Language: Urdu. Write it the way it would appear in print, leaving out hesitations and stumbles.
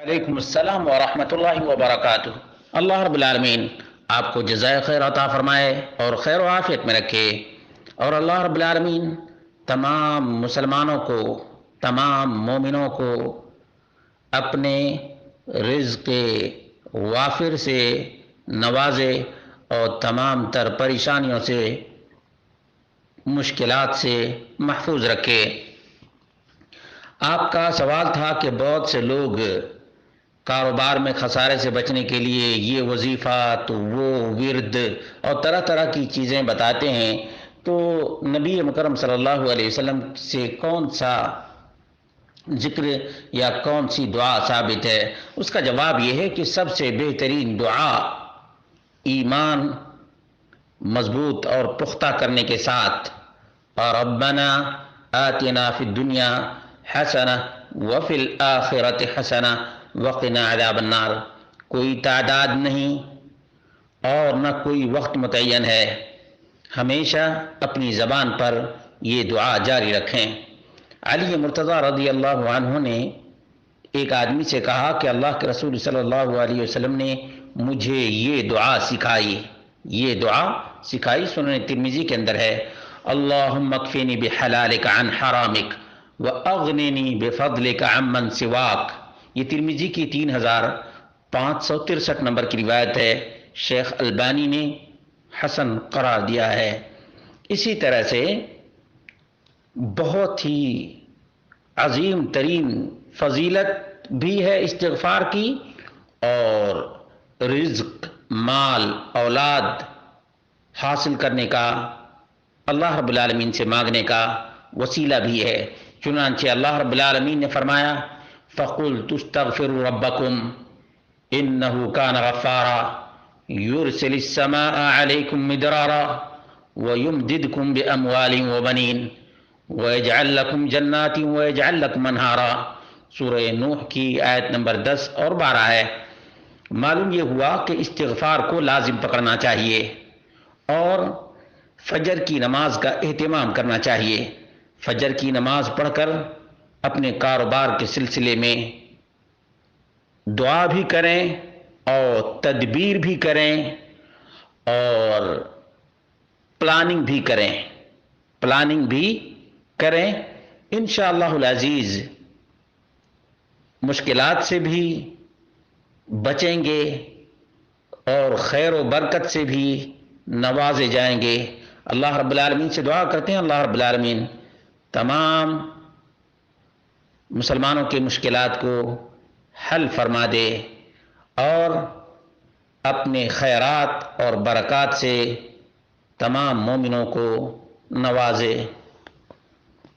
علیکم السلام ورحمۃ اللہ وبرکاتہ۔ اللہ رب العالمین آپ کو جزائے خیر عطا فرمائے اور خیر و عافیت میں رکھے، اور اللہ رب العالمین تمام مسلمانوں کو، تمام مومنوں کو اپنے رزق وافر سے نوازے اور تمام تر پریشانیوں سے، مشکلات سے محفوظ رکھے۔ آپ کا سوال تھا کہ بہت سے لوگ کاروبار میں خسارے سے بچنے کے لیے یہ وظیفہ تو وہ ورد اور طرح طرح کی چیزیں بتاتے ہیں، تو نبی مکرم صلی اللہ علیہ وسلم سے کون سا ذکر یا کون سی دعا ثابت ہے؟ اس کا جواب یہ ہے کہ سب سے بہترین دعا ایمان مضبوط اور پختہ کرنے کے ساتھ ربنا آتنا فی الدنیا حسنہ وفی الآخرۃ حسنہ وقنا عذاب النار، کوئی تعداد نہیں اور نہ کوئی وقت متعین ہے، ہمیشہ اپنی زبان پر یہ دعا جاری رکھیں۔ علی مرتضیٰ رضی اللہ عنہ نے ایک آدمی سے کہا کہ اللہ کے رسول صلی اللہ علیہ وسلم نے مجھے یہ دعا سکھائی، یہ دعا سکھائی، سنن ترمذی کے اندر ہے، اللہم اکفینی بحلالک عن حرامک واغننی بفضلک عمن سواک۔ یہ ترمذی کی 3563 نمبر کی روایت ہے، شیخ البانی نے حسن قرار دیا ہے۔ اسی طرح سے بہت ہی عظیم ترین فضیلت بھی ہے استغفار کی، اور رزق، مال، اولاد حاصل کرنے کا، اللہ رب العالمین سے مانگنے کا وسیلہ بھی ہے۔ چنانچہ اللہ رب العالمین نے فرمایا فَقُلْتُ اسْتَغْفِرُوا رَبَّكُمْ إِنَّهُ كَانَ غَفَّارًا يُرْسِلِ السَّمَاءَ عَلَيْكُمْ مِدْرَارًا وَيُمْدِدْكُمْ بِأَمْوَالٍ وَبَنِينَ وَيَجْعَلْ لَكُمْ جَنَّاتٍ وَيَجْعَلْ لَكُمْ أَنْهَارًا۔ سورہ نوح کی آیت نمبر 10 اور 12 ہے۔ معلوم یہ ہوا کہ استغفار کو لازم پکڑنا چاہیے اور فجر کی نماز کا اہتمام کرنا چاہیے۔ فجر کی نماز پڑھ کر اپنے کاروبار کے سلسلے میں دعا بھی کریں اور تدبیر بھی کریں اور پلاننگ بھی کریں انشاءاللہ العزیز مشکلات سے بھی بچیں گے اور خیر و برکت سے بھی نوازے جائیں گے۔ اللہ رب العالمین سے دعا کرتے ہیں اللہ رب العالمین تمام مسلمانوں کے مشکلات کو حل فرما دے اور اپنے خیرات اور برکات سے تمام مومنوں کو نوازے۔